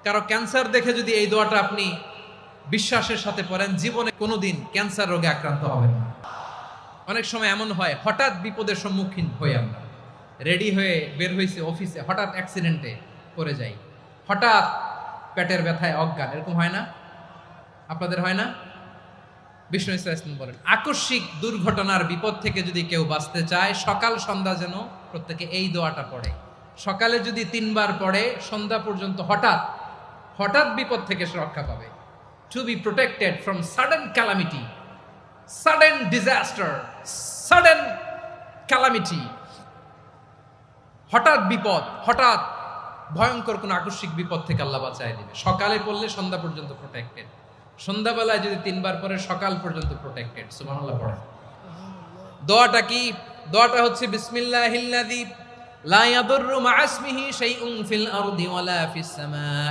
কারো ক্যান্সার দেখে যদি এই দোয়াটা আপনি বিশ্বাসের সাথে পড়েন, জীবনে কোনোদিন ক্যান্সার রোগে আক্রান্ত হবেন না। অনেক সময় এমন হয়, হঠাৎ বিপদের সম্মুখীন হই আমরা, রেডি হয়ে বের হয়েছে অফিসে, হঠাৎ অ্যাক্সিডেন্টে পড়ে যাই, হঠাৎ পেটের ব্যথায় অজ্ঞান, এরকম হয় না? আপনাদের হয় না? বিষ্ণু ইসলাম বলেন, আকস্মিক দুর্ঘটনার বিপদ থেকে যদি কেউ বাঁচতে চায়, সকাল সন্ধ্যা যেন প্রত্যেকে এই দোয়াটা পড়ে। সকালে যদি 3 বার পড়ে, সন্ধ্যা পর্যন্ত হঠাৎ হঠাৎ বিপদ থেকে সে রক্ষা পাবে। To be protected from sudden calamity, sudden disaster, sudden calamity, হঠাৎ বিপদ, হঠাৎ ভয়ঙ্কর কোন আকস্মিক বিপদ থেকে আল্লাহ বাঁচায় দিবে। সকালে পড়লে সন্ধ্যা পর্যন্ত প্রোটেক্টেড, সন্ধ্যাবেলায় যদি 3 বার পরে সকাল পর্যন্ত প্রোটেক্টেড। সুবহানাল্লাহ পড়ে। দোয়াটা কি? দোয়াটা হচ্ছে বিসমিল্লাহিল্লাযী লা ইয়াদুররু মা ইসমিহি শাইউন ফিল আরদি ওয়ালা ফিস সামা।